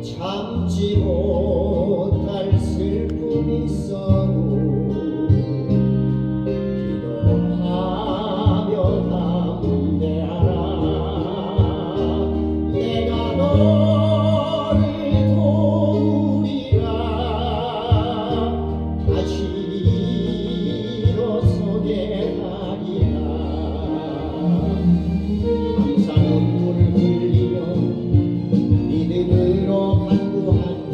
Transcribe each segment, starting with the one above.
참지 못할 슬픔이 있어도 기도하며 담대하라. 내가 너를 도우리라. 다시 일어서게 하리라. 감사 눈물을 흘리며 믿음으로 간구하니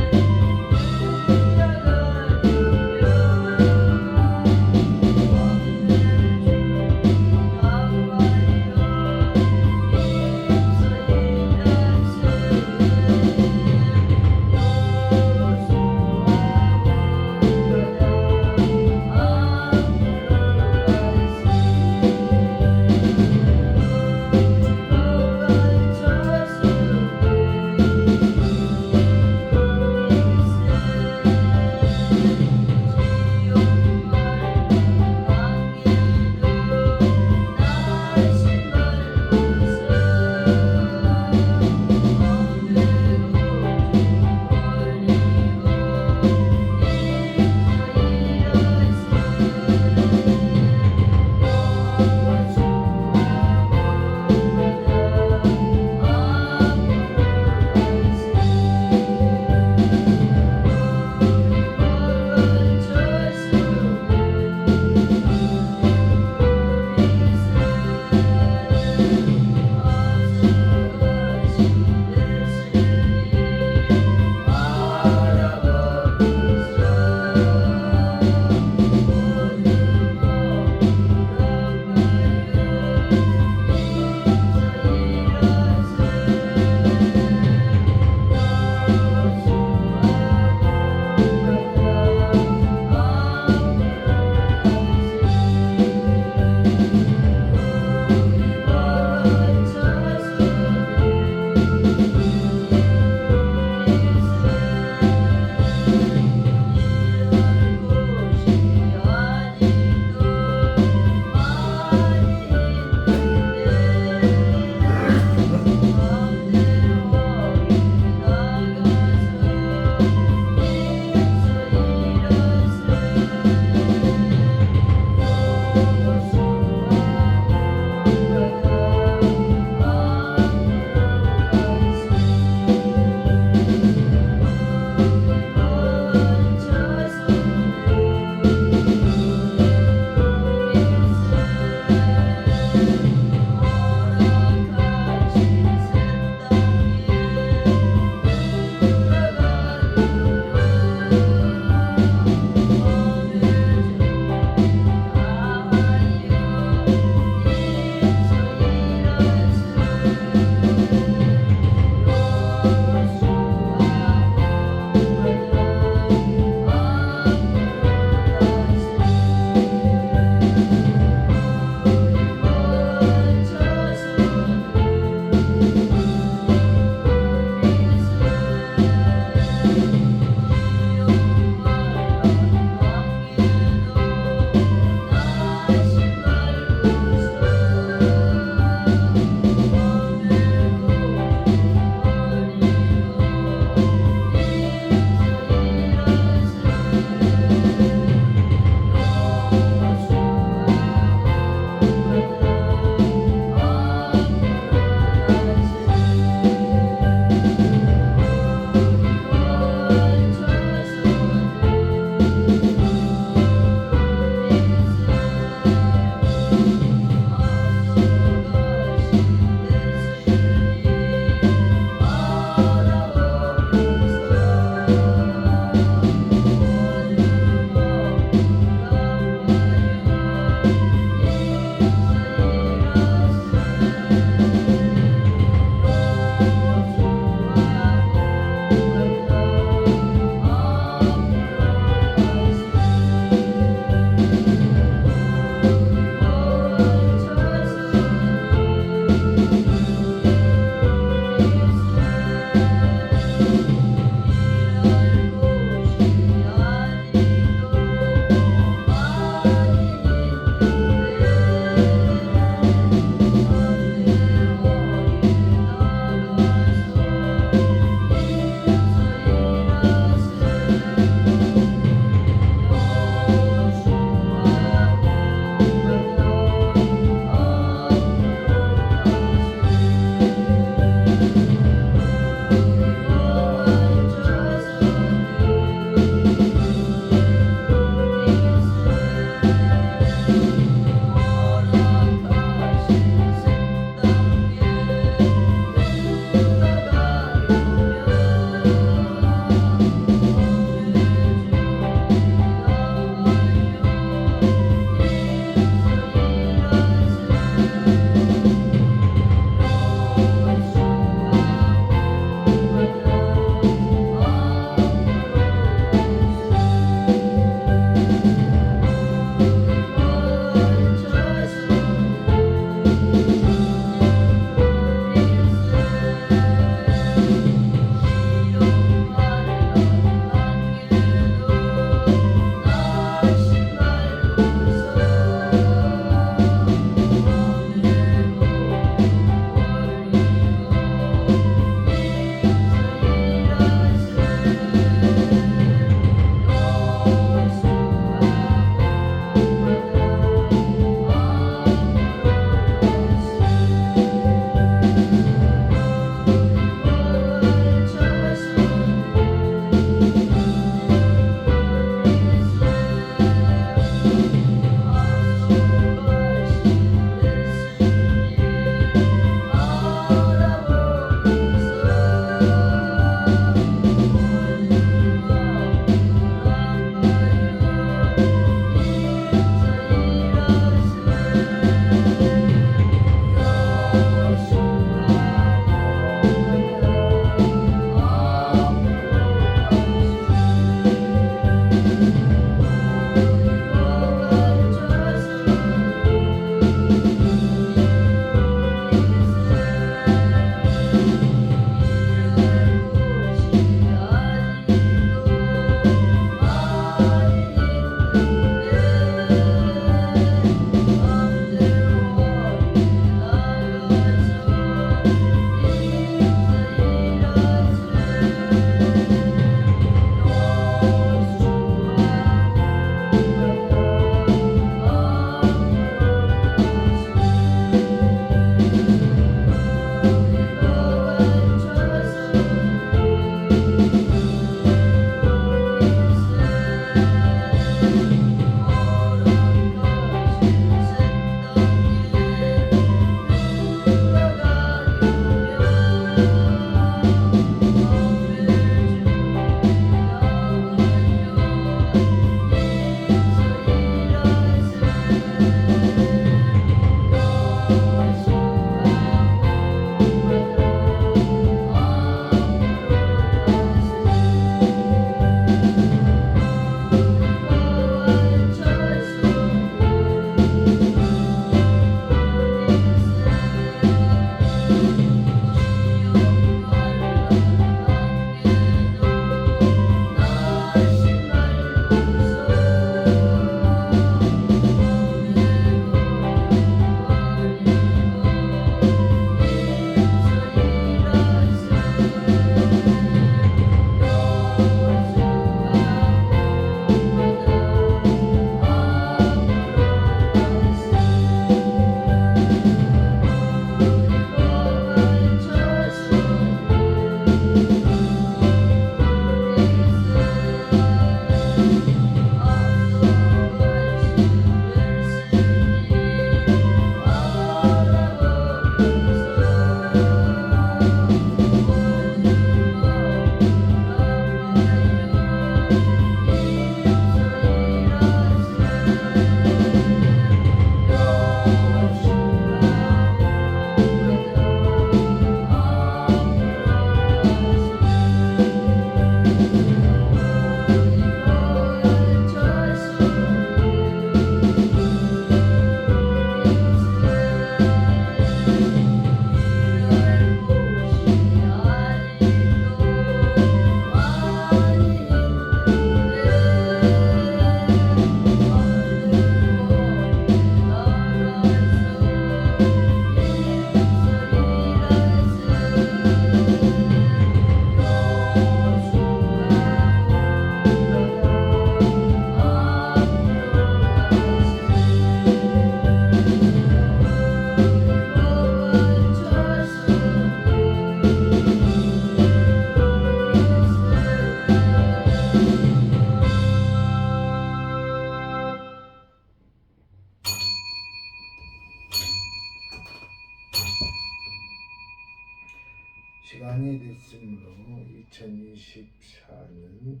시간이 됐으므로 2024년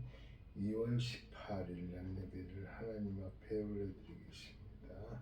2월 18일 날 예배를 하나님 앞에 올려드리겠습니다.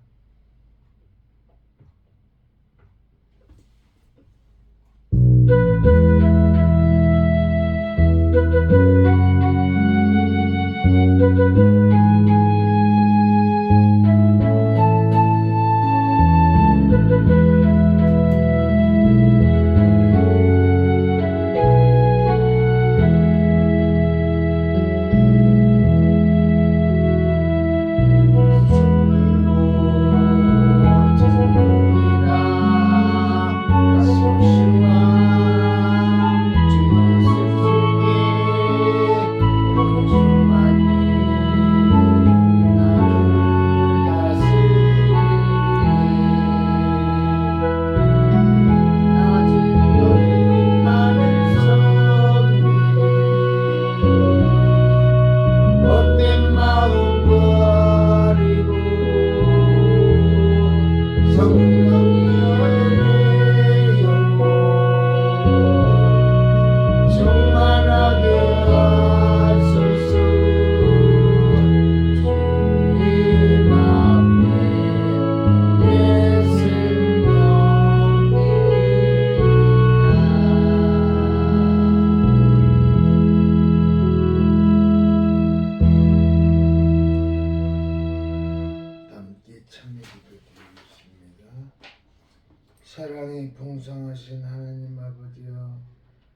사랑이 풍성하신 하나님 아버지여,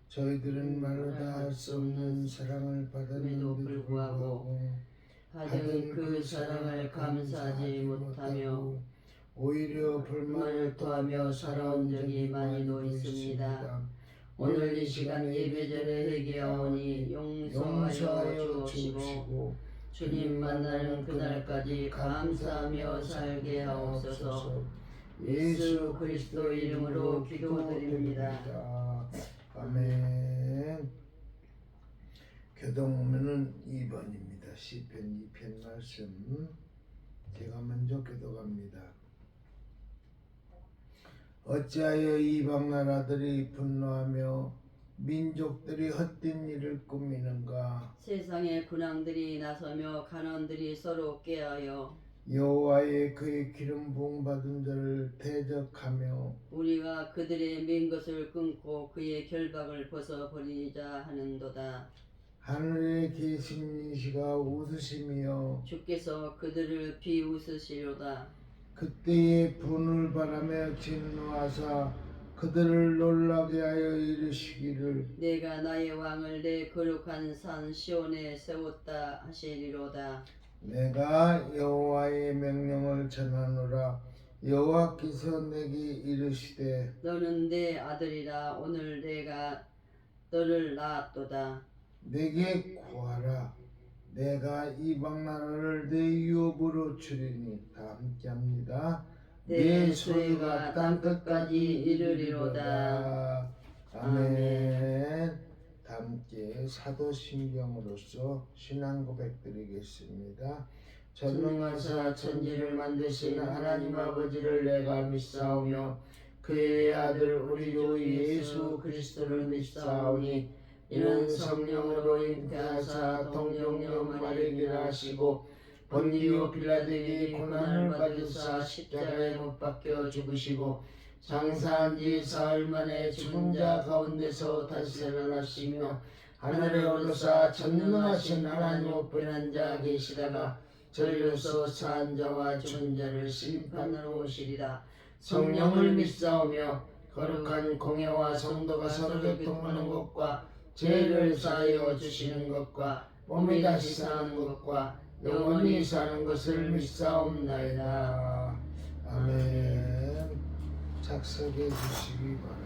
저희들은 말로 다 할 수 없는 사랑을 받았는데도 불구하고 받은 그 사랑을 감사하지 못하며 오히려 불만을 토하며 살아온 적이 많이도 있습니다. 오늘 이 시간 예배전에 회개하오니 용서하여 주옵시고 주님 만나는 그날까지 감사하며 살게 하옵소서. 예수 그리스도 이름으로 기도드립니다. 아멘. 교동문은 2번입니다. 시편 2편 말씀 제가 먼저 교독합니다. 어찌하여 이방 나라들이 분노하며 민족들이 헛된 일을 꾸미는가? 세상의 군왕들이 나서며 간원들이 서로 꾀하여 여호와의 그의 기름 부음 받은 자를 대적하며 우리가 그들의 맨 것을 끊고 그의 결박을 벗어버리자 하는도다. 하늘에 계신 이시가 웃으시며 주께서 그들을 비웃으시로다. 그때에 분을 바라며 진노하사 그들을 놀라게 하여 이르시기를 내가 나의 왕을 내 거룩한 산 시온에 세웠다 하시리로다. 내가 여호와의 명령을 전하노라. 여호와께서 내게 이르시되 너는 내 아들이라. 오늘 내가 너를 낳았도다. 내게 구하라. 내가 이방 나라를 내 유업으로 주리니. 다 함께합니다. 내 소유가 땅끝까지 이르리로다. 아멘. 다 함께 사도신경으로서 신앙 고백드리겠습니다. 전능하사 천지를 만드신 하나님 아버지를 내가 믿사오며 그의 아들 우리 주 예수 그리스도를 믿사오니 이는 성령으로 잉태하사 동정녀 마리아에게 하시고 본디오 빌라도에게 고난을 받으사 십자가에 못 박혀 죽으시고 장사한 지 사흘 만에 죽은 자 가운데서 다시 살아나시며 하늘에 오르사 전능하신 하나님 우편한 자 계시다가 저리로서 산 자와 죽은 자를 심판하러 오시리라. 성령을 믿사오며 거룩한 공예와 성도가 서로 교통하는 것과 죄를 사하여 주시는 것과 몸이 다시 사는 것과 영원히 사는 것을 믿사옵나이다. 아멘. 작성해 주시기 바랍니다.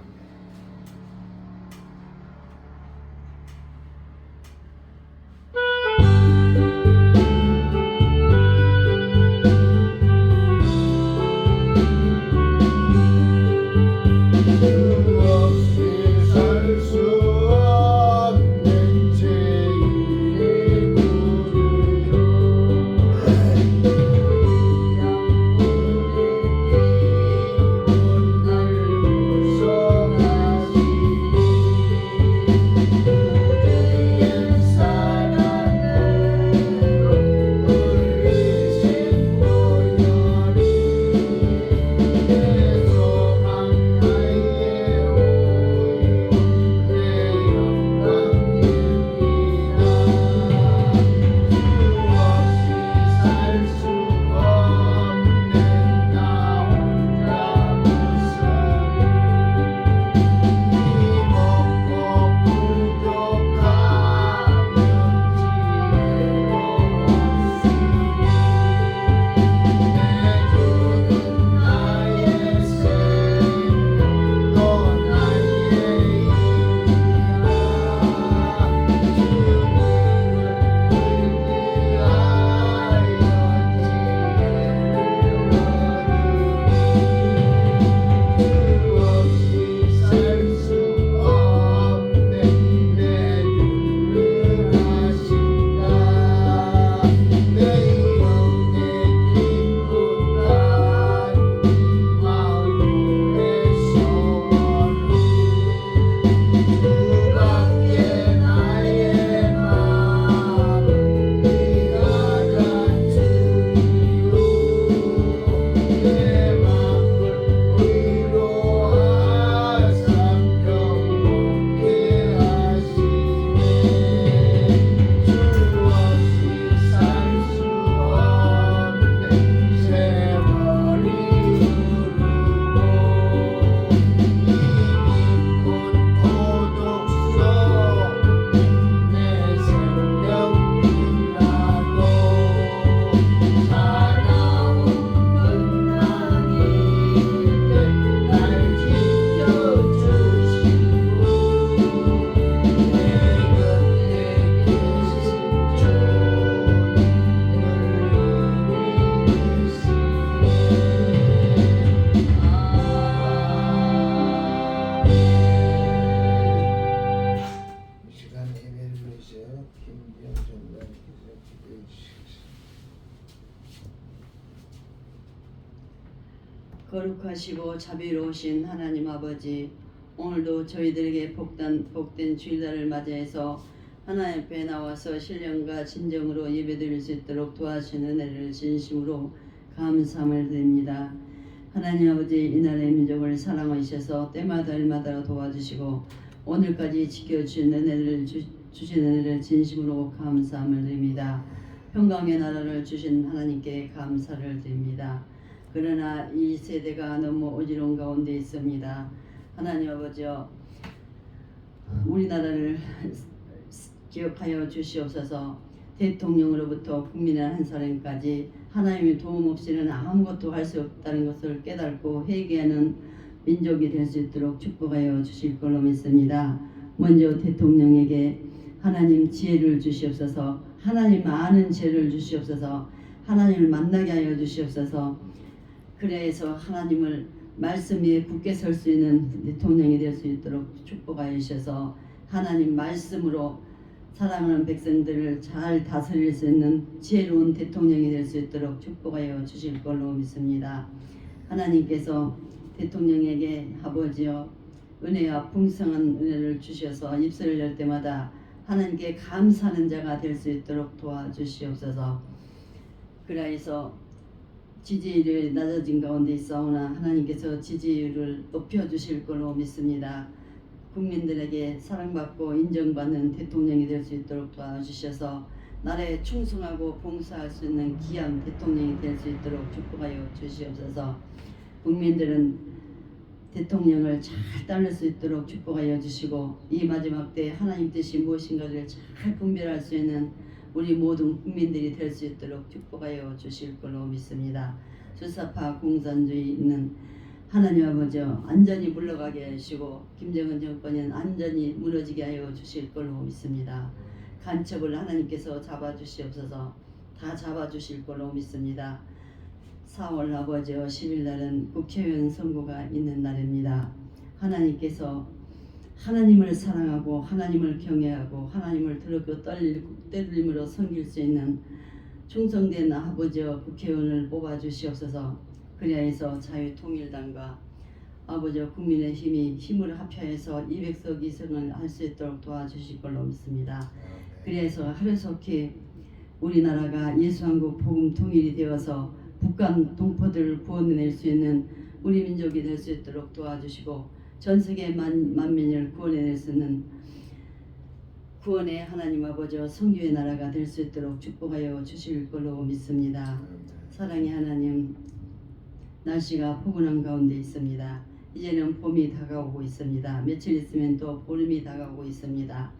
거룩하시고 자비로우신 하나님 아버지, 오늘도 저희들에게 복된 주일날을 맞이해서 하나님 앞에 나와서 신령과 진정으로 예배드릴 수 있도록 도와주시는 은혜를 진심으로 감사함을 드립니다. 하나님 아버지, 이날의 민족을 사랑하셔서 때마다 일마다 도와주시고 오늘까지 지켜주신 은혜를 주신 은혜를 진심으로 감사함을 드립니다. 평강의 나라를 주신 하나님께 감사를 드립니다. 그러나 이 세대가 너무 어지러운 가운데 있습니다. 하나님 아버지여, 우리나라를 기억하여 주시옵소서. 대통령으로부터 국민의 한 사람까지 하나님의 도움 없이는 아무것도 할 수 없다는 것을 깨닫고 회개하는 민족이 될 수 있도록 축복하여 주실 걸로 믿습니다. 먼저 대통령에게 하나님 지혜를 주시옵소서. 하나님 아는 지혜를 주시옵소서. 하나님을 만나게 하여 주시옵소서. 그래서 하나님을 말씀 위에 굳게 설 수 있는 대통령이 될 수 있도록 축복하여 주셔서 하나님 말씀으로 사랑하는 백성들을 잘 다스릴 수 있는 지혜로운 대통령이 될 수 있도록 축복하여 주실 걸로 믿습니다. 하나님께서 대통령에게 아버지여 은혜와 풍성한 은혜를 주셔서 입술을 열 때마다 하나님께 감사하는 자가 될 수 있도록 도와주시옵소서. 그래서 지지율이 낮아진 가운데 있사오나 하나님께서 지지율을 높여주실 걸로 믿습니다. 국민들에게 사랑받고 인정받는 대통령이 될 수 있도록 도와주셔서 나라에 충성하고 봉사할 수 있는 귀한 대통령이 될 수 있도록 축복하여 주시옵소서. 국민들은 대통령을 잘 따를 수 있도록 축복하여 주시고 이 마지막 때 하나님 뜻이 무엇인가를 잘 분별할 수 있는 우리 모든 국민들이 될 수 있도록 축복하여 주실 걸로 믿습니다. 주사파 공산주의 있는 하나님 아버지 안전히 물러가게 하시고 김정은 정권은 안전히 무너지게 하여 주실 걸로 믿습니다. 간첩을 하나님께서 잡아주시옵소서. 다 잡아주실 걸로 믿습니다. 4월 아버지 10일 날은 국회의원 선거가 있는 날입니다. 하나님께서 하나님을 사랑하고 하나님을 경외하고 하나님을 더럽고 떨림으로 섬길 수 있는 충성된 아버지와 국회의원을 뽑아주시옵소서. 그리하여서 자유통일당과 아버지 국민의힘이 힘을 합쳐서 200석 이상을 할 수 있도록 도와주실 걸로 믿습니다. 그래서 하루속히 우리나라가 예수한국 복음 통일이 되어서 북한 동포들을 구원해낼 수 있는 우리 민족이 될 수 있도록 도와주시고 전 세계 만민을 구원해낼 수 있는 구원의 하나님 아버지와 성교의 나라가 될 수 있도록 축복하여 주실 걸로 믿습니다. 사랑의 하나님, 날씨가 포근한 가운데 있습니다. 이제는 봄이 다가오고 있습니다. 며칠 있으면 또 보름이 다가오고 있습니다.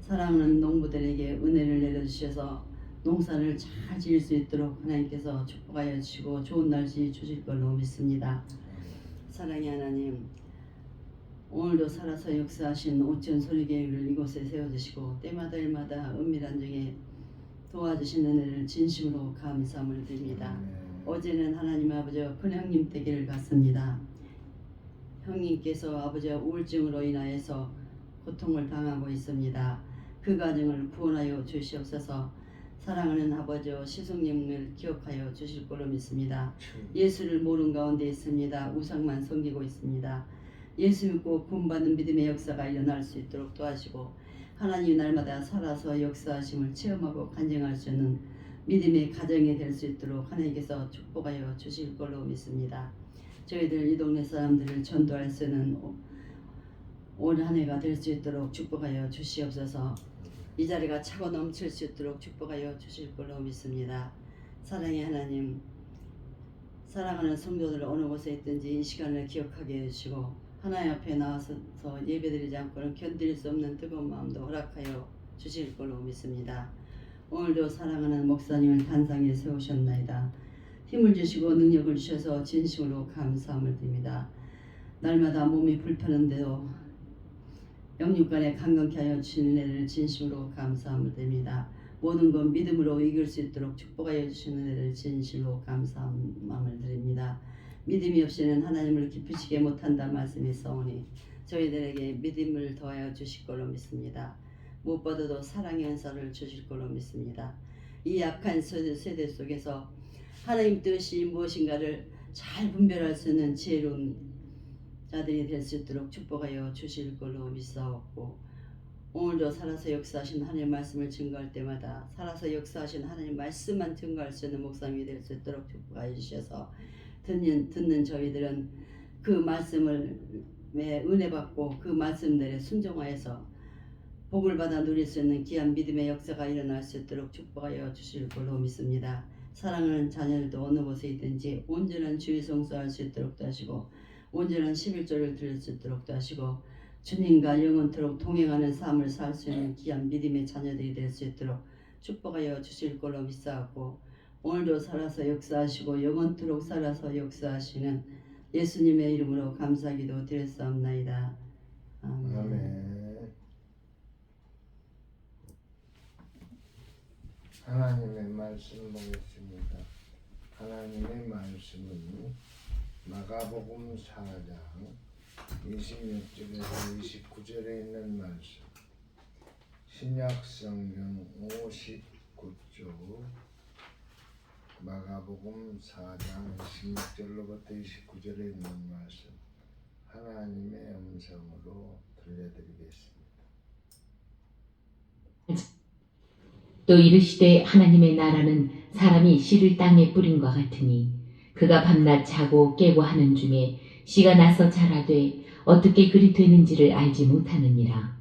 사랑하는 농부들에게 은혜를 내려주셔서 농사를 잘 지을 수 있도록 하나님께서 축복하여 주시고 좋은 날씨 주실 걸로 믿습니다. 사랑의 하나님, 오늘도 살아서 역사하신 오천 소리교회를 이곳에 세워주시고 때마다 일마다 은밀한 중에 도와주신 은혜를 진심으로 감사함을 드립니다. 어제는 하나님 아버지 큰 형님 댁을 갔습니다. 형님께서 아버지 우울증으로 인하여서 고통을 당하고 있습니다. 그 가정을 구원하여 주시옵소서. 사랑하는 아버지 시숙님을 기억하여 주실 걸로 믿습니다. 예수를 모르는 가운데 있습니다. 우상만 섬기고 있습니다. 예수 믿고 구원받는 믿음의 역사가 일어날 수 있도록 도와주시고 하나님 날마다 살아서 역사하심을 체험하고 간증할 수 있는 믿음의 가정이 될 수 있도록 하나님께서 축복하여 주실 걸로 믿습니다. 저희들 이 동네 사람들을 전도할 수 있는 올 한 해가 될 수 있도록 축복하여 주시옵소서. 이 자리가 차고 넘칠 수 있도록 축복하여 주실 걸로 믿습니다. 사랑의 하나님, 사랑하는 성도들 어느 곳에 있든지 이 시간을 기억하게 해주시고 하나님 앞에 나와서 예배드리지 않고는 견딜 수 없는 뜨거운 마음도 허락하여 주실 걸로 믿습니다. 오늘도 사랑하는 목사님을 단상에 세우셨나이다. 힘을 주시고 능력을 주셔서 진심으로 감사함을 드립니다. 날마다 몸이 불편한데도 영육간에 강건케 하여 주시는 은혜를 진심으로 감사함을 드립니다. 모든 것 믿음으로 이길 수 있도록 축복하여 주시는 은혜를 진심으로 감사함을 드립니다. 믿음이 없이는 하나님을 기쁘시게 못한다 말씀이 있사오니 저희들에게 믿음을 더하여 주실 걸로 믿습니다. 무엇보다도 사랑의 은사를 주실 걸로 믿습니다. 이 약한 세대 속에서 하나님 뜻이 무엇인가를 잘 분별할 수 있는 지혜로운 자들이 될 수 있도록 축복하여 주실 걸로 믿사옵고 오늘도 살아서 역사하신 하나님 말씀을 증거할 때마다 살아서 역사하신 하나님 말씀만 증거할 수 있는 목사님이 될 수 있도록 축복하여 주셔서 듣는 저희들은 그 말씀을 은혜 받고 그 말씀들에 순종하여서 복을 받아 누릴 수 있는 귀한 믿음의 역사가 일어날 수 있도록 축복하여 주실 걸로 믿습니다. 사랑하는 자녀들도 어느 곳에 있든지 온전한 주의 성수할 수 있도록 하시고 온전한 11조를 드릴 수 있도록 하시고 주님과 영원토록 동행하는 삶을 살 수 있는 귀한 믿음의 자녀들이 될 수 있도록 축복하여 주실 걸로 믿사옵고 오늘도 살아서 역사하시고 영원토록 살아서 역사하시는 예수님의 이름으로 감사기도 드렸사옵나이다. 아멘. 아멘. 하나님의 말씀 보겠습니다. 하나님의 말씀은 마가복음 4장 26절에서 29절에 있는 말씀. 신약성경 59쪽 마가복음 4장 16절로부터 29절에 있는 말씀 하나님의 음성으로 들려드리겠습니다. 또 이르시되 하나님의 나라는 사람이 씨를 땅에 뿌린 것 같으니 그가 밤낮 자고 깨고 하는 중에 씨가 나서 자라되 어떻게 그리 되는지를 알지 못하느니라.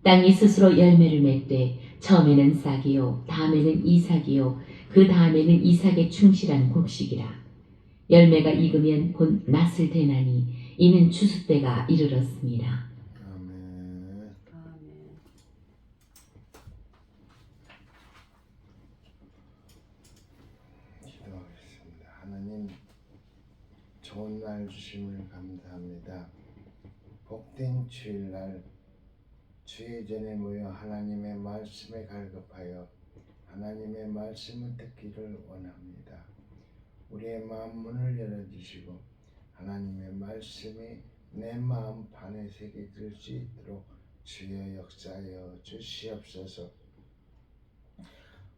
땅이 스스로 열매를 맺되 처음에는 싹이요 다음에는 이삭이요 그 다음에는 이삭의 충실한 곡식이라. 열매가 익으면 곧 낫을 대나니 이는 추수 때가 이르렀습니다. 아멘. 아멘. 기도하겠습니다. 하나님 좋은 날 주심을 감사합니다. 복된 주일날 주의 전에 모여 하나님의 말씀에 갈급하여 하나님의 말씀을 듣기를 원합니다. 우리의 마음 문을 열어주시고 하나님의 말씀이 내 마음 판에 새겨질 수 있도록 주여 역사하여 주시옵소서.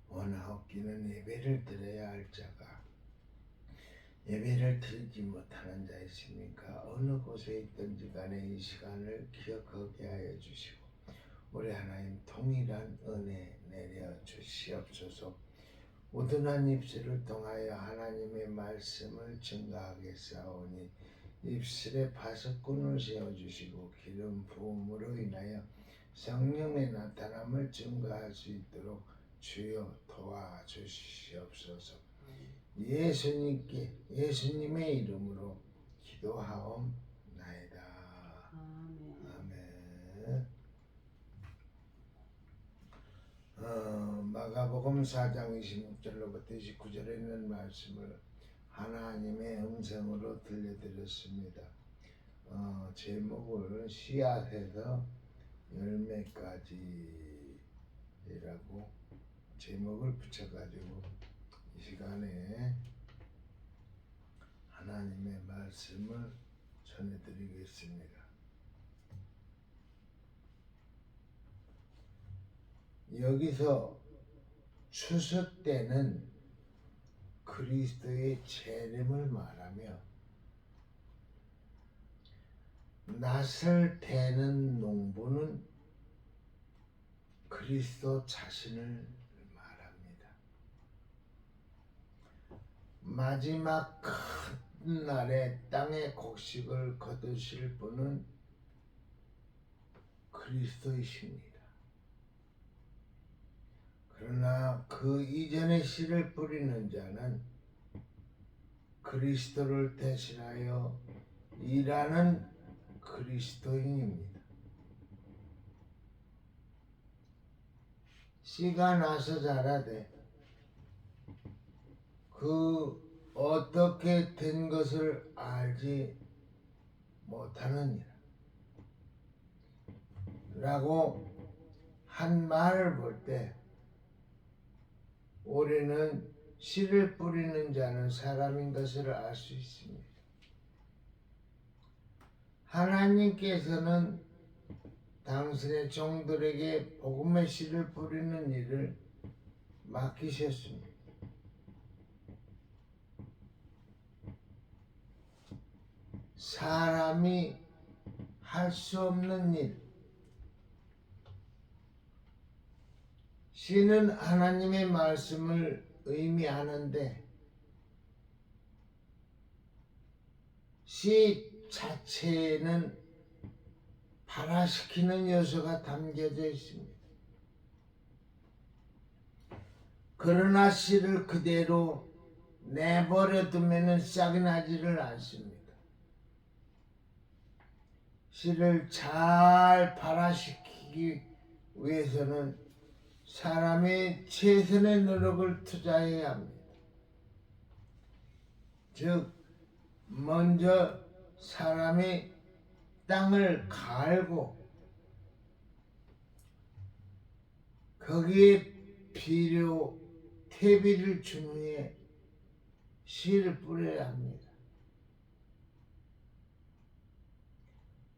원하옵기는 예배를 드려야 할 자가 예배를 드리지 못하는 자 있습니까? 어느 곳에 있든지 간에 이 시간을 기억하게 하여 주시고 우리 하나님 동일한 은혜 내려 주시옵소서. 우둔한 입술을 통하여 하나님의 말씀을 증거하겠사오니 입술에 파수꾼을 세워주시고 기름 부음으로 인하여 성령의 나타남을 증거할 수 있도록 주여 도와주시옵소서. 예수님의 이름으로 기도하옵나이다. 아멘. 마가복음 4장 26절로부터 29절에 있는 말씀을 하나님의 음성으로 들려드렸습니다. 제목을 씨앗에서 열매까지라고 제목을 붙여가지고 이 시간에 하나님의 말씀을 전해드리겠습니다. 여기서 추수 때는 그리스도의 재림을 말하며 낫을 대는 농부는 그리스도 자신을 말합니다. 마지막 큰 날에 땅의 곡식을 거두실 분은 그리스도이십니다. 그러나 그 이전에 씨를 뿌리는 자는 그리스도를 대신하여 일하는 그리스도인입니다. 씨가 나서 자라되 그 어떻게 된 것을 알지 못하느니라 라고 한 말을 볼 때 올해는 씨를 뿌리는 자는 사람인 것을 알 수 있습니다. 하나님께서는 당신의 종들에게 복음의 씨를 뿌리는 일을 맡기셨습니다. 사람이 할 수 없는 일, 씨는 하나님의 말씀을 의미하는데 씨 자체에는 발화시키는 요소가 담겨져 있습니다. 그러나 씨를 그대로 내버려 두면 싹이 나지를 않습니다. 씨를 잘 발화시키기 위해서는 사람이 최선의 노력을 투자해야 합니다. 즉 먼저 사람이 땅을 갈고 거기에 비료, 퇴비를 준 후에 씨를 뿌려야 합니다.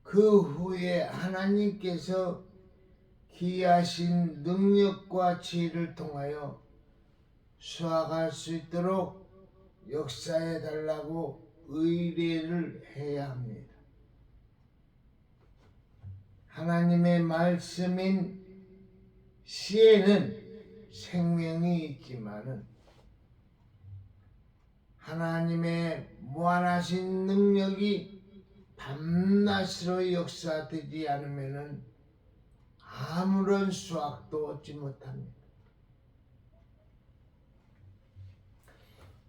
그 후에 하나님께서 기이하신 능력과 지혜를 통하여 수확할 수 있도록 역사해 달라고 의뢰를 해야 합니다. 하나님의 말씀인 시에는 생명이 있지만은 하나님의 무한하신 능력이 밤낮으로 역사되지 않으면은 아무런 수확도 얻지 못합니다.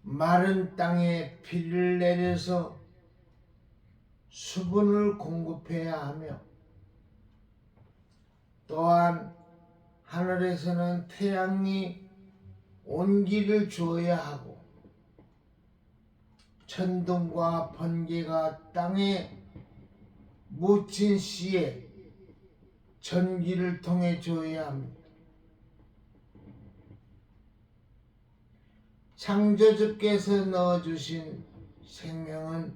마른 땅에 비를 내려서 수분을 공급해야 하며 또한 하늘에서는 태양이 온기를 주어야 하고 천둥과 번개가 땅에 묻힌 시에 전기를 통해 줘야 합니다. 창조주께서 넣어주신 생명은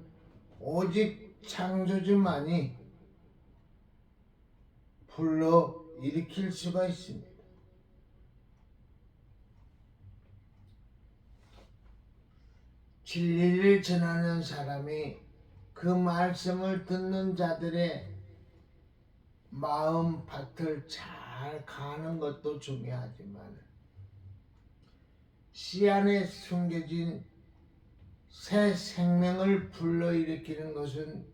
오직 창조주만이 불러 일으킬 수가 있습니다. 진리를 전하는 사람이 그 말씀을 듣는 자들의 마음 밭을 잘 가는 것도 중요하지만 씨 안에 숨겨진 새 생명을 불러일으키는 것은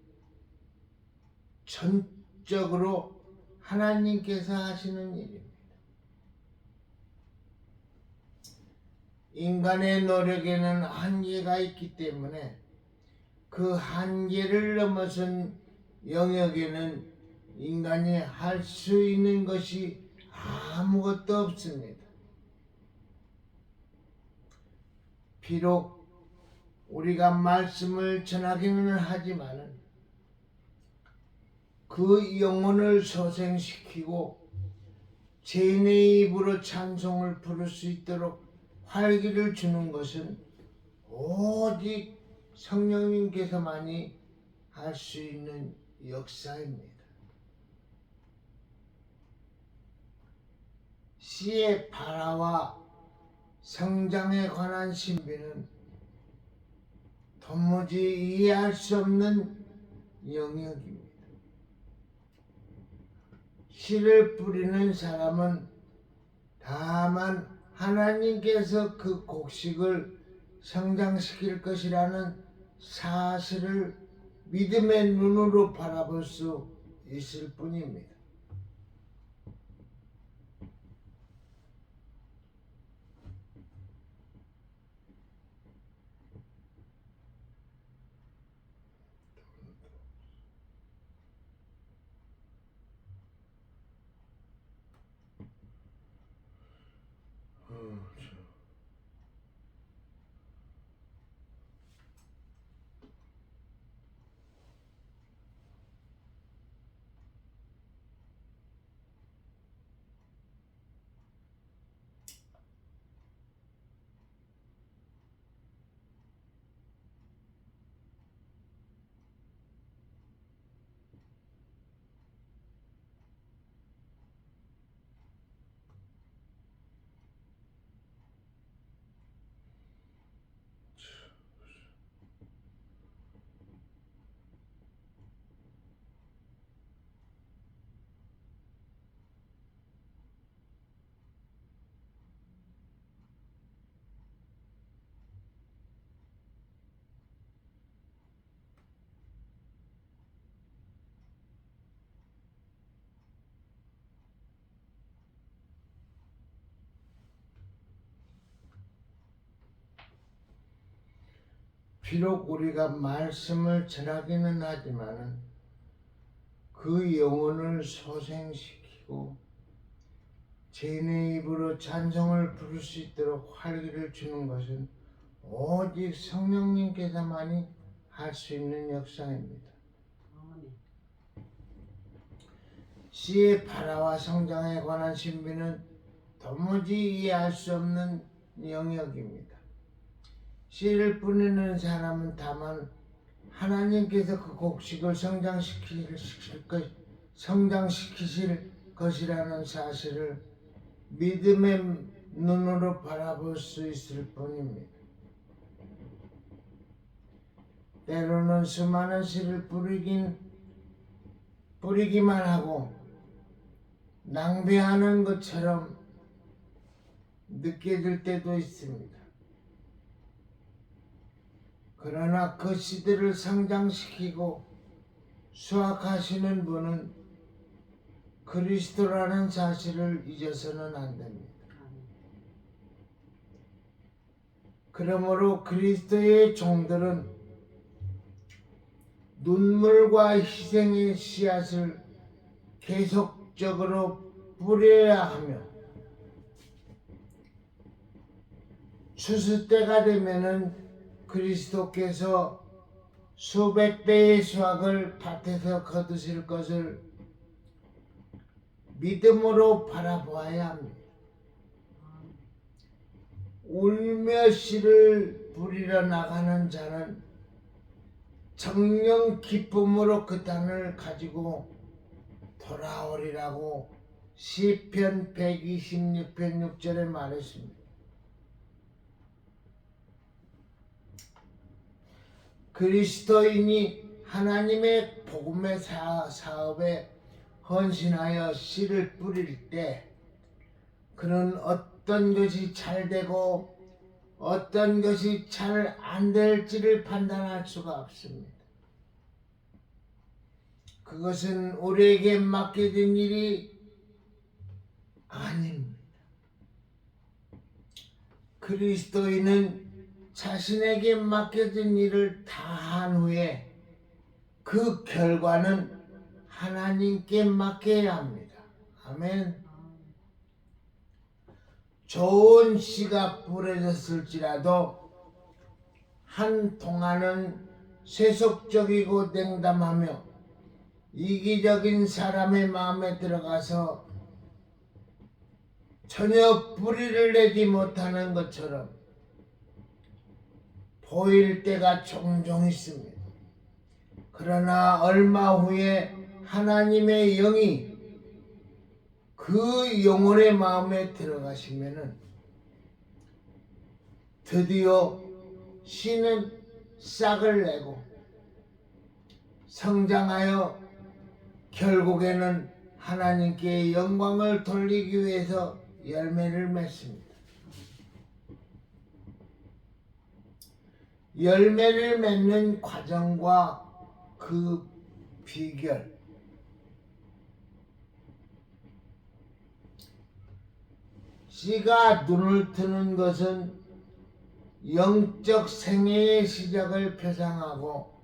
전적으로 하나님께서 하시는 일입니다. 인간의 노력에는 한계가 있기 때문에 그 한계를 넘어선 영역에는 인간이 할 수 있는 것이 아무것도 없습니다. 비록 우리가 말씀을 전하기는 하지만 그 영혼을 소생시키고 죄인의 입으로 찬송을 부를 수 있도록 활기를 주는 것은 오직 성령님께서만이 할 수 있는 역사입니다. 씨의 발화와 성장에 관한 신비는 도무지 이해할 수 없는 영역입니다. 씨를 뿌리는 사람은 다만 하나님께서 그 곡식을 성장시킬 것이라는 사실을 믿음의 눈으로 바라볼 수 있을 뿐입니다. 비록 우리가 말씀을 전하기는 하지만 그 영혼을 소생시키고 죄인의 입으로 찬송을 부를 수 있도록 활기를 주는 것은 오직 성령님께서만이 할 수 있는 역사입니다. 씨의 발화와 성장에 관한 신비는 도무지 이해할 수 없는 영역입니다. 씨를 뿌리는 사람은 다만 하나님께서 그 곡식을 성장시키실 것이라는 사실을 믿음의 눈으로 바라볼 수 있을 뿐입니다. 때로는 수많은 씨를 뿌리기만 하고 낭비하는 것처럼 느껴질 때도 있습니다. 그러나 그 씨들을 성장시키고 수확하시는 분은 그리스도라는 사실을 잊어서는 안 됩니다. 그러므로 그리스도의 종들은 눈물과 희생의 씨앗을 계속적으로 뿌려야 하며 추수 때가 되면은 그리스도께서 수백 배의 수확을 밭에서 거두실 것을 믿음으로 바라보아야 합니다. 울며 씨를 뿌리러 나가는 자는 정령 기쁨으로 그 땅을 가지고 돌아오리라고 시편 126편 6절에 말했습니다. 그리스도인이 하나님의 복음의 사업에 헌신하여 씨를 뿌릴 때 그는 어떤 것이 잘 되고 어떤 것이 잘 안 될지를 판단할 수가 없습니다. 그것은 우리에게 맡겨진 일이 아닙니다. 그리스도인은 자신에게 맡겨진 일을 다 한 후에 그 결과는 하나님께 맡겨야 합니다. 아멘. 좋은 씨가 뿌려졌을지라도 한동안은 세속적이고 냉담하며 이기적인 사람의 마음에 들어가서 전혀 뿌리를 내지 못하는 것처럼 보일 때가 종종 있습니다. 그러나 얼마 후에 하나님의 영이 그 영혼의 마음에 들어가시면은 드디어 씨는 싹을 내고 성장하여 결국에는 하나님께 영광을 돌리기 위해서 열매를 맺습니다. 열매를 맺는 과정과 그 비결, 씨가 눈을 트는 것은 영적 생애의 시작을 표상하고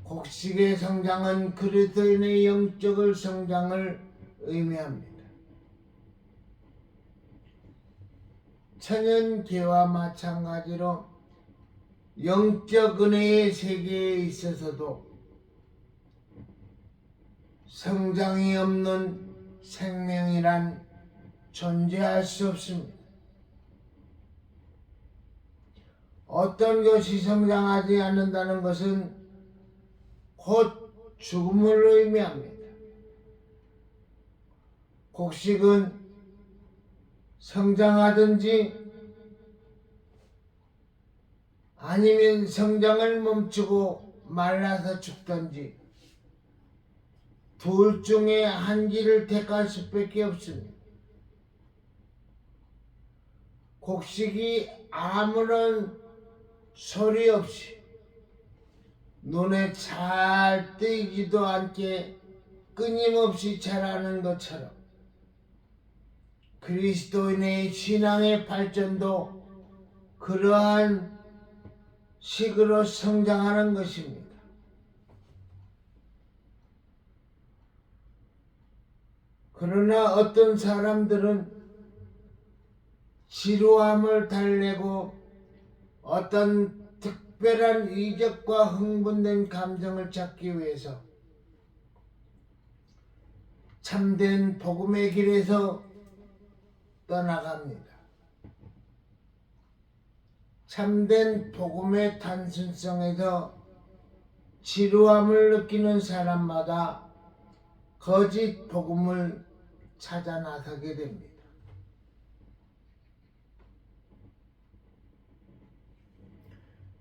곡식의 성장은 그리스도인의 영적 성장을 의미합니다. 천연계와 마찬가지로 영적 은혜의 세계에 있어서도 성장이 없는 생명이란 존재할 수 없습니다. 어떤 것이 성장하지 않는다는 것은 곧 죽음을 의미합니다. 곡식은 성장하든지 아니면 성장을 멈추고 말라서 죽든지 둘 중에 한 길을 택할 수밖에 없습니다. 곡식이 아무런 소리 없이 눈에 잘 띄지도 않게 끊임없이 자라는 것처럼 그리스도인의 신앙의 발전도 그러한 식으로 성장하는 것입니다. 그러나 어떤 사람들은 지루함을 달래고 어떤 특별한 이적과 흥분된 감정을 찾기 위해서 참된 복음의 길에서 떠나갑니다. 참된 복음의 단순성에서 지루함을 느끼는 사람마다 거짓 복음을 찾아 나서게 됩니다.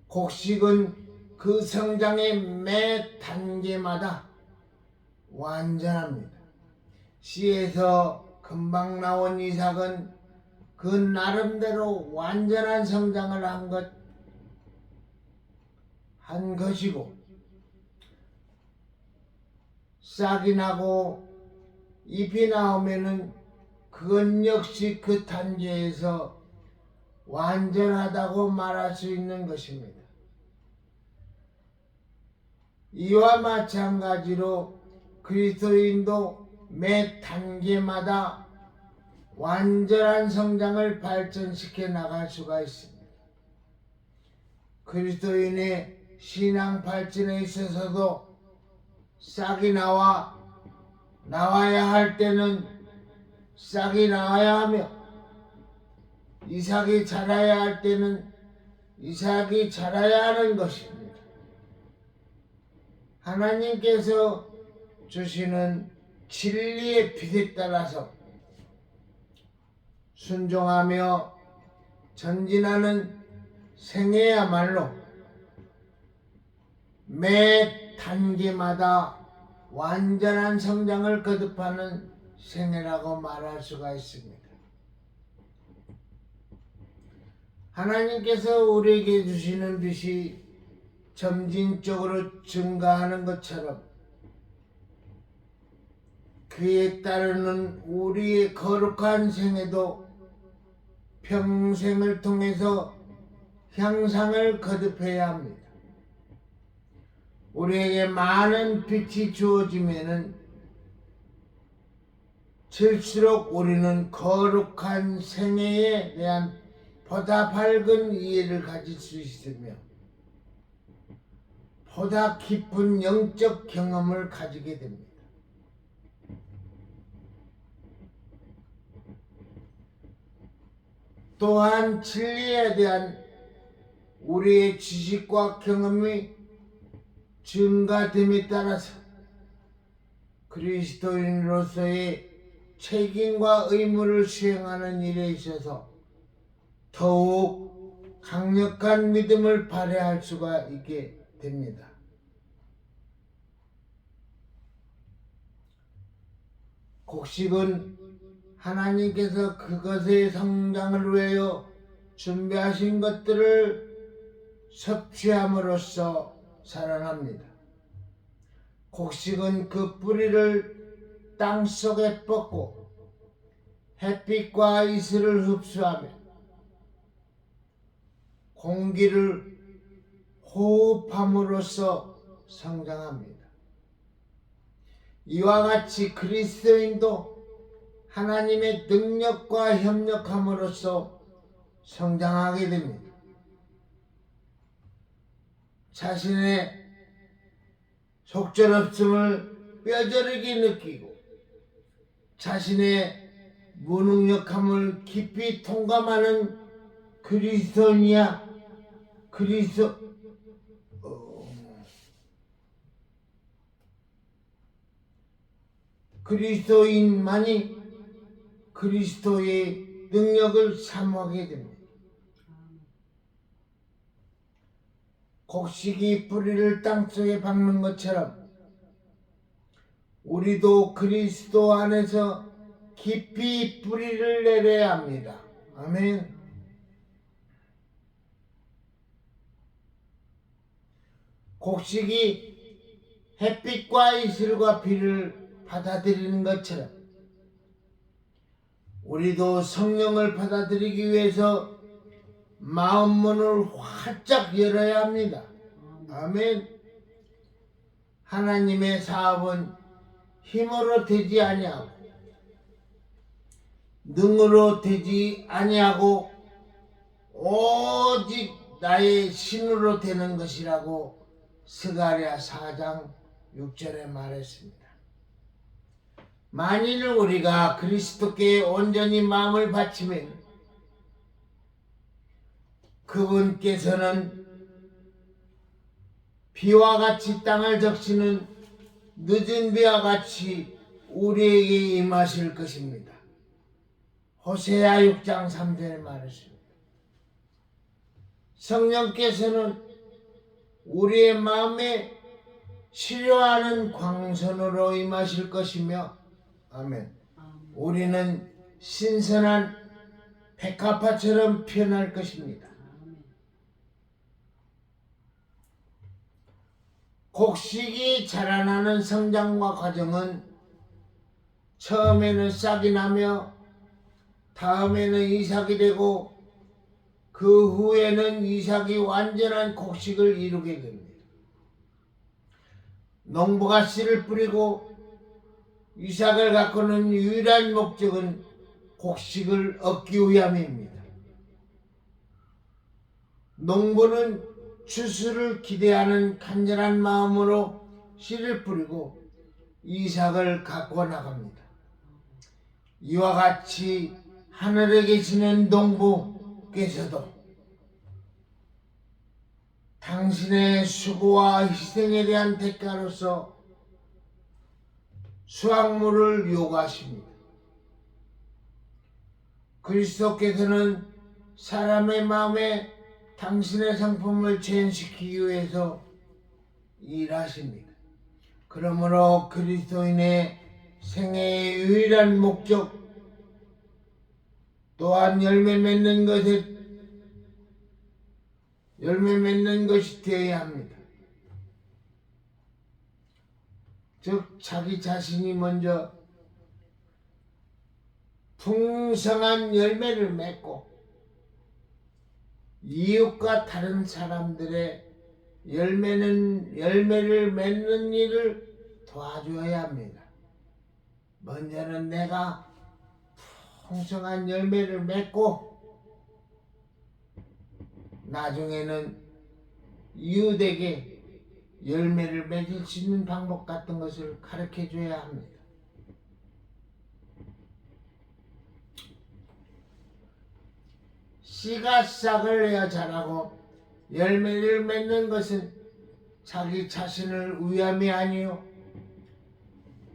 곡식은 그 성장의 매 단계마다 완전합니다. 씨에서 금방 나온 이삭은 그 나름대로 완전한 성장을 한 것이고, 싹이 나고 잎이 나오면은 그건 역시 그 단계에서 완전하다고 말할 수 있는 것입니다. 이와 마찬가지로 그리스도인도 매 단계마다 완전한 성장을 발전시켜 나갈 수가 있습니다. 그리스도인의 신앙 발전에 있어서도 싹이 나와야 할 때는 싹이 나와야 하며, 이삭이 자라야 할 때는 이삭이 자라야 하는 것입니다. 하나님께서 주시는 진리의 빛에 따라서 순종하며 전진하는 생애야말로 매 단계마다 완전한 성장을 거듭하는 생애라고 말할 수가 있습니다. 하나님께서 우리에게 주시는 빛이 점진적으로 증가하는 것처럼 그에 따르는 우리의 거룩한 생애도 평생을 통해서 향상을 거듭해야 합니다. 우리에게 많은 빛이 주어지면은 질수록 우리는 거룩한 생애에 대한 보다 밝은 이해를 가질 수 있으며 보다 깊은 영적 경험을 가지게 됩니다. 또한 진리에 대한 우리의 지식과 경험이 증가됨에 따라서 그리스도인으로서의 책임과 의무를 수행하는 일에 있어서 더욱 강력한 믿음을 발휘할 수가 있게 됩니다. 곡식은 하나님께서 그것의 성장을 위하여 준비하신 것들을 섭취함으로써 살아납니다. 곡식은 그 뿌리를 땅 속에 뻗고 햇빛과 이슬을 흡수하며 공기를 호흡함으로써 성장합니다. 이와 같이 그리스도인도 하나님의 능력과 협력함으로써 성장하게 됩니다. 자신의 속절없음을 뼈저리게 느끼고 자신의 무능력함을 깊이 통감하는 그리스도인만이 그리스도의 능력을 사모하게 됩니다. 곡식이 뿌리를 땅속에 박는 것처럼 우리도 그리스도 안에서 깊이 뿌리를 내려야 합니다. 아멘. 곡식이 햇빛과 이슬과 비를 받아들이는 것처럼 우리도 성령을 받아들이기 위해서 마음 문을 활짝 열어야 합니다. 아멘. 하나님의 사업은 힘으로 되지 아니하고 능으로 되지 아니하고 오직 나의 신으로 되는 것이라고 스가랴 4장 6절에 말했습니다. 만일 우리가 그리스도께 온전히 마음을 바치면 그분께서는 비와 같이 땅을 적시는 늦은 비와 같이 우리에게 임하실 것입니다. 호세아 6장 3절에 말했습니다. 성령께서는 우리의 마음에 치료하는 광선으로 임하실 것이며, 아멘. 우리는 신선한 백합화처럼 피어날 것입니다. 곡식이 자라나는 성장과 과정은 처음에는 싹이 나며 다음에는 이삭이 되고 그 후에는 이삭이 완전한 곡식을 이루게 됩니다. 농부가 씨를 뿌리고 이삭을 가꾸는 유일한 목적은 곡식을 얻기 위함입니다. 농부는 추수를 기대하는 간절한 마음으로 씨를 뿌리고 이삭을 가꾸어 나갑니다. 이와 같이 하늘에 계시는 농부께서도 당신의 수고와 희생에 대한 대가로서 수확물을 요구하십니다. 그리스도께서는 사람의 마음에 당신의 성품을 재현시키기 위해서 일하십니다. 그러므로 그리스도인의 생애의 유일한 목적 또한 열매 맺는 것이 되어야 합니다. 즉 자기 자신이 먼저 풍성한 열매를 맺고 이웃과 다른 사람들의 열매를 맺는 일을 도와줘야 합니다. 먼저는 내가 풍성한 열매를 맺고 나중에는 이웃에게 열매를 맺을 수 있는 방법 같은 것을 가르쳐 줘야 합니다. 씨가 싹을 내어 자라고 열매를 맺는 것은 자기 자신을 위함이 아니요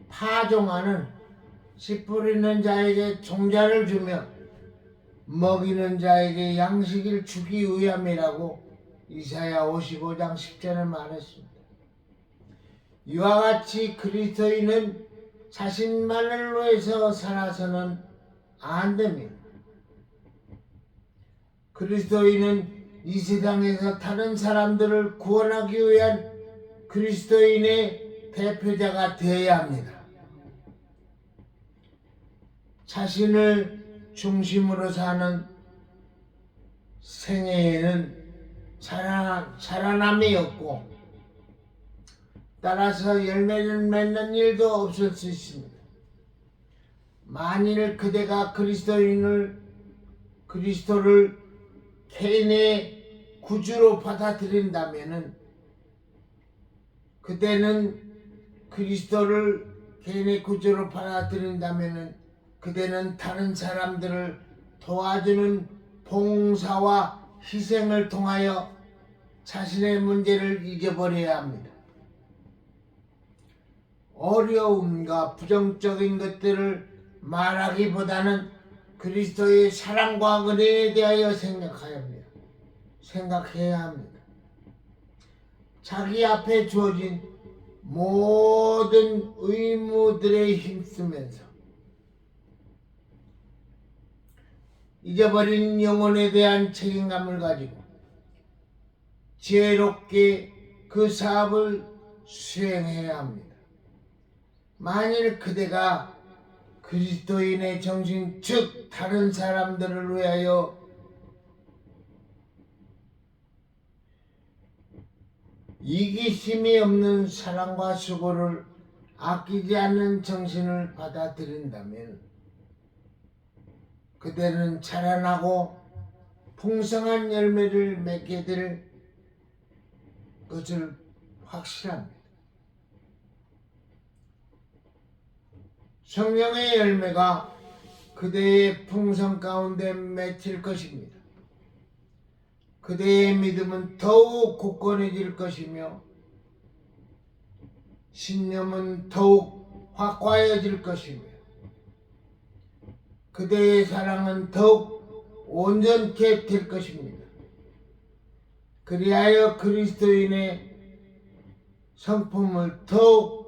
파종하는 씨 뿌리는 자에게 종자를 주며 먹이는 자에게 양식을 주기 위함이라고 이사야 55장 10절에 말했습니다. 이와 같이 그리스도인은 자신만을 위해서 살아서는 안 됩니다. 그리스도인은 이 세상에서 다른 사람들을 구원하기 위한 그리스도인의 대표자가 되어야 합니다. 자신을 중심으로 사는 생애에는 자라남이 없고 따라서 열매를 맺는 일도 없을 수 있습니다. 만일 그대가 그리스도를 개인의 구주로 받아들인다면은 그대는 다른 사람들을 도와주는 봉사와 희생을 통하여 자신의 문제를 잊어버려야 합니다. 어려움과 부정적인 것들을 말하기보다는 그리스도의 사랑과 은혜에 대하여 생각해야 합니다. 자기 앞에 주어진 모든 의무들에 힘쓰면서 잊어버린 영혼에 대한 책임감을 가지고 지혜롭게 그 사업을 수행해야 합니다. 만일 그대가 그리스도인의 정신, 즉 다른 사람들을 위하여 이기심이 없는 사랑과 수고를 아끼지 않는 정신을 받아들인다면 그대는 자라나고 풍성한 열매를 맺게 될 것을 확실합니다. 성령의 열매가 그대의 풍성 가운데 맺힐 것입니다. 그대의 믿음은 더욱 굳건해질 것이며 신념은 더욱 확고해질 것이며 그대의 사랑은 더욱 온전케 될 것입니다. 그리하여 그리스도인의 성품을 더욱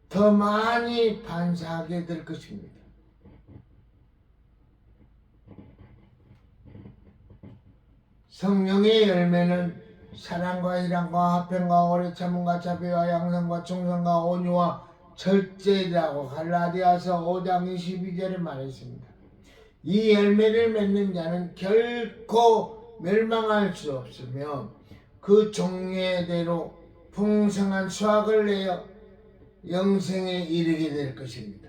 더 많이 반사하게 될 것입니다. 성령의 열매는 사랑과 희락과 화평과 오래 참음과 자비와 양선과 충성과 온유와 절제라고 갈라디아서 5장 22절에 말했습니다. 이 열매를 맺는 자는 결코 멸망할 수 없으며 그 종류대로 풍성한 수확을 내어 영생에 이르게 될 것입니다.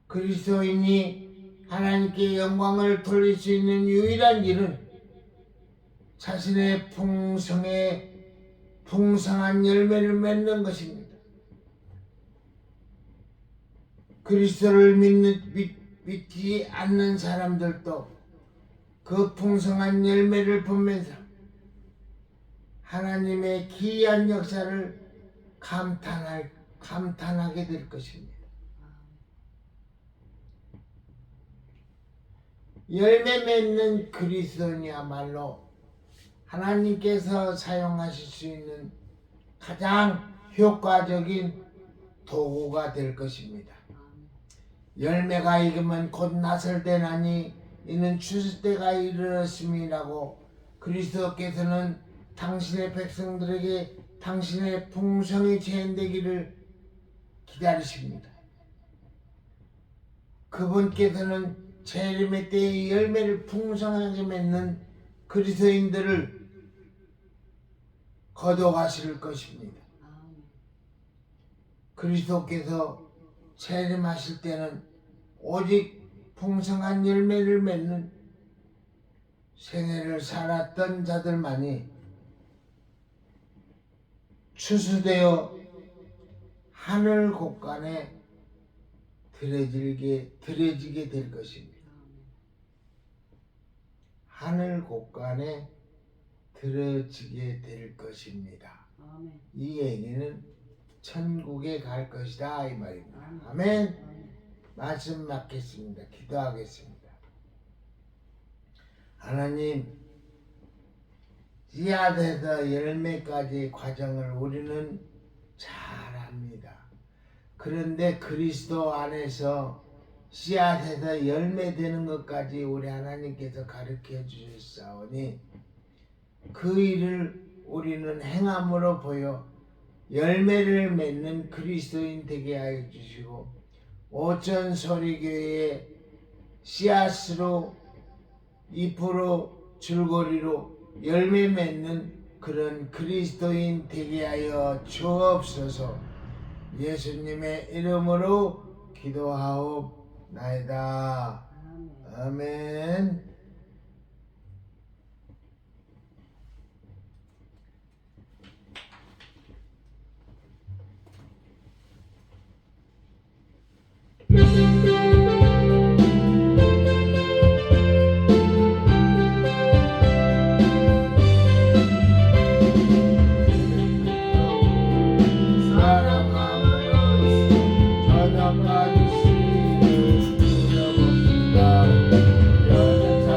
그리스도인이 하나님께 영광을 돌릴 수 있는 유일한 길은 자신의 풍성한 열매를 맺는 것입니다. 그리스도를 믿지 않는 사람들도 그 풍성한 열매를 보면서 하나님의 기이한 역사를 감탄하게 될 것입니다. 열매 맺는 그리스도인이야말로 하나님께서 사용하실 수 있는 가장 효과적인 도구가 될 것입니다. 열매가 익으면 곧 나설 때나니 이는 추수 때가 이르렀음이라고 그리스도께서는 당신의 백성들에게 당신의 풍성이 재현되기를 기다리십니다. 그분께서는 재림의 때의 열매를 풍성하게 맺는 그리스도인들을 거둬가실 것입니다. 그리스도께서 재림하실 때는 오직 풍성한 열매를 맺는 생애를 살았던 자들만이 추수되어 하늘 곳간에 들여지게 될 것입니다. 하늘 곳간에 들어지게 될 것입니다. 이 얘기는 천국에 갈 것이다 이 말입니다. 아멘. 말씀 맡겠습니다. 기도하겠습니다. 하나님, 씨앗에서 열매까지 과정을 우리는 잘 압니다. 그런데 그리스도 안에서 씨앗에서 열매 되는 것까지 우리 하나님께서 가르쳐 주셨사오니 그 일을 우리는 행함으로 보여 열매를 맺는 그리스도인 되게 하여 주시고 오천소리교회의 씨앗으로 잎으로 줄거리로 열매 맺는 그런 그리스도인 되게 하여 주옵소서. 예수님의 이름으로 기도하옵나이다. 아멘. 사랑함으로써 저녁까지 시를 부려봅시다. 여는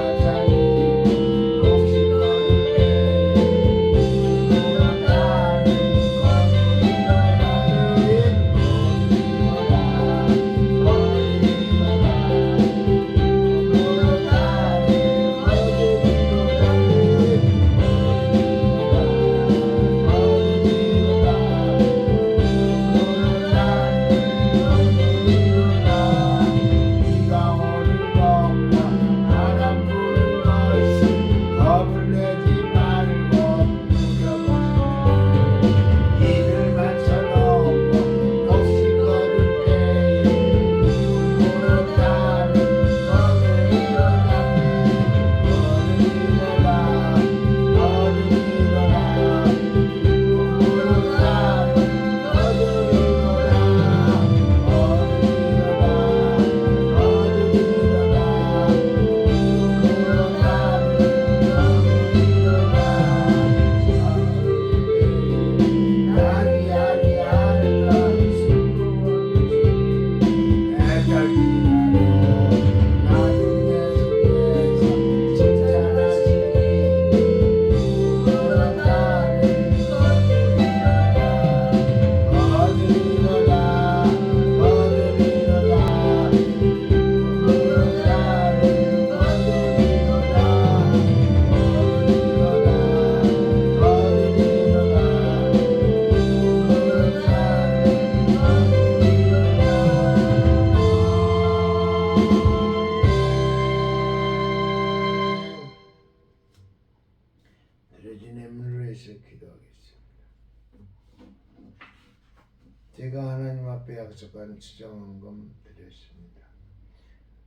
제가 하나님 앞에 약속한 지정헌금 드렸습니다.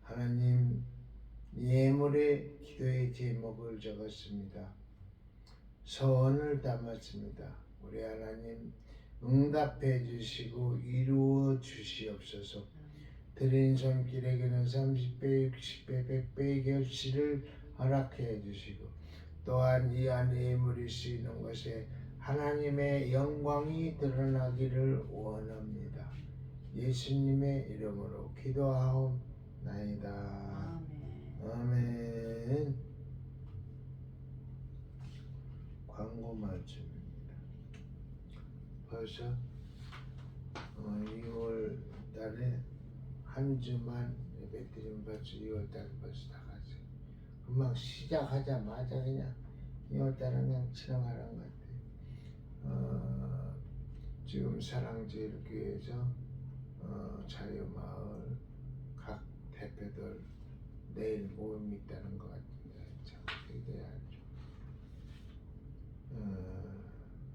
하나님, 예물의 기도의 제목을 적었습니다. 서원을 담았습니다. 우리 하나님 응답해 주시고 이루어 주시옵소서. 드린 손길에게는 30배, 60배, 100배의 결실을 허락해 주시고 또한 이 안에 예물이 쓰이는 것에 하나님의 영광이 드러나기를 원합니다. 예수님의 이름으로 기도하옵나이다. 아멘. 광고 말씀입니다. 벌써 2월 달에 한 주만 예배드리면 벌써 2월 달에 벌써 다 갔어요. 금방 시작하자마자 그냥 2월 달은 그냥 지나가는 것 같아요. 지금 사랑제일교회에서 자유마을 각 대표들 내일 모임이 있다는 것 같은데 참 기대하죠.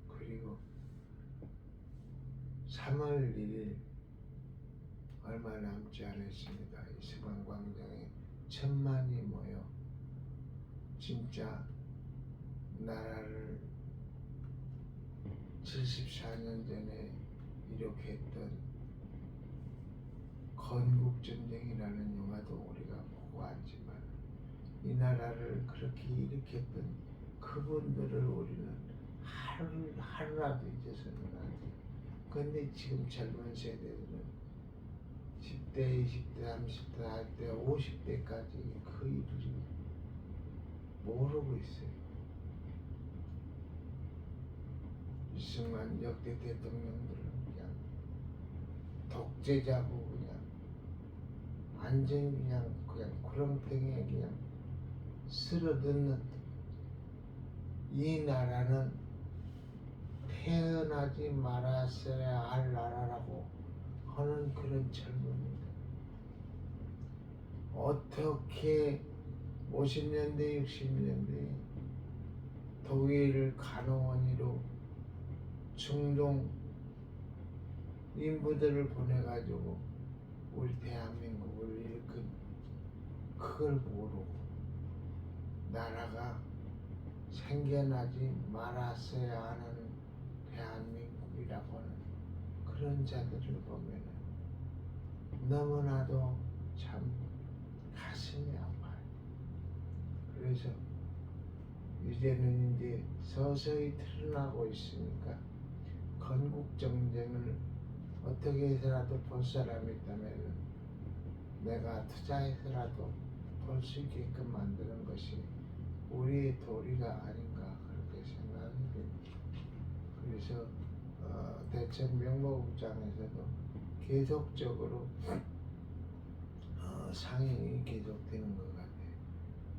그리고 3월 1일 얼마 남지 않았습니다. 이스방광장에 1000만이 모여 진짜 나라를 74년 전에 이렇게 했던 건국전쟁이라는 영화도 우리가 보고 왔지만 이 나라를 그렇게 일으켰던 그분들을 우리는 하루라도 잊어서는 안 돼요. 그런데 지금 젊은 세대들은 10대, 20대, 30대, 할 때 50대까지 그 일을 모르고 있어요. 이승만 역대 대통령들은 그냥 독재자고 그냥 완전히 그냥 구렁텅이에 그냥 쓸어듣는 이 나라는 태어나지 말았어야 할 나라라고 하는 그런 젊은이들. 어떻게 50년대, 60년대 독일을 간호원으로 중동 인부들을 보내가지고 우리 대한민국을 일으킨 그걸 모르고 나라가 생겨나지 말았어야 하는 대한민국이라고 하는 그런 자들을 보면 너무나도 참 가슴이 아파요. 그래서 이제는 이제 서서히 드러나고 있으니까 건국전쟁을 어떻게 해서라도 볼 사람이 있다면 내가 투자해서라도 볼 수 있게끔 만드는 것이 우리의 도리가 아닌가 그렇게 생각이 됩니다. 그래서 대천 명목국장에서도 계속적으로 상행이 계속되는 것 같아요.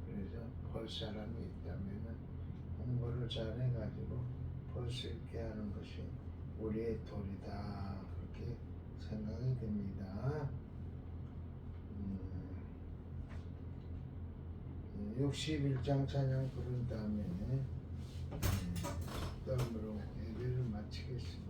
그래서 볼 사람이 있다면 홍보를 잘 해가지고 볼 수 있게 하는 것이 우리의 도리다 그렇게 생각이 됩니다. 61장 찬양 부른 다음에 다음으로 예배를 마치겠습니다.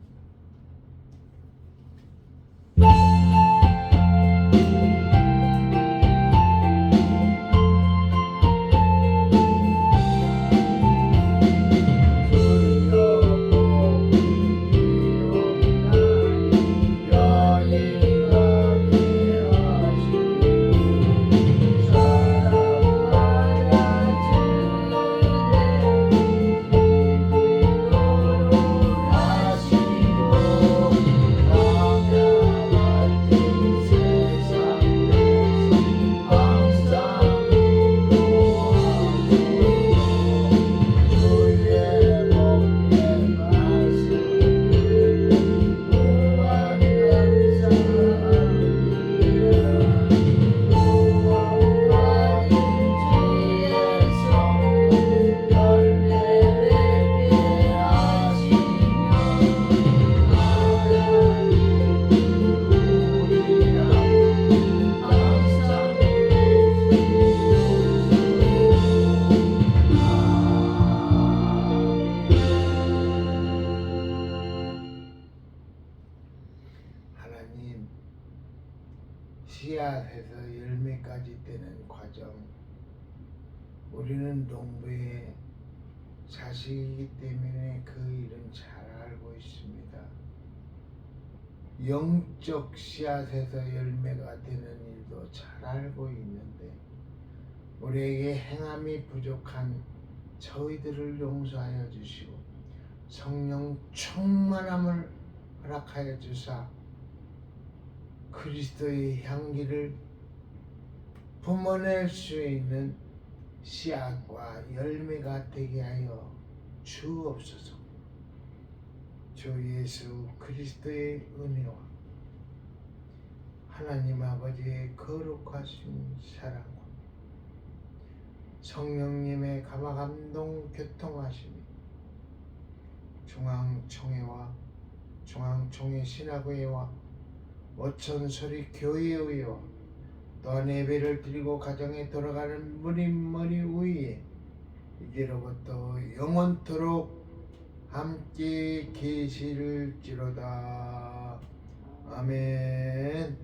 씨앗에서 열매까지 되는 과정, 우리는 농부의 자식이기 때문에 그 일은 잘 알고 있습니다. 영적 씨앗에서 열매가 되는 일도 잘 알고 있는데 우리에게 행함이 부족한 저희들을 용서하여 주시고 성령 충만함을 허락하여 주사 그리스도의 향기를 뿜어낼 수 있는 씨앗과 열매가 되게 하여 주옵소서. 주 예수 그리스도의 은혜와 하나님 아버지의 거룩하신 사랑과 성령님의 감화감동 교통하심이 중앙총회와 중앙총회 신학의회와 오천소리 교회의회와 또한 예배를 드리고 가정에 돌아가는 머리 위에 이제로부터 영원토록 함께 계실지로다. 아멘.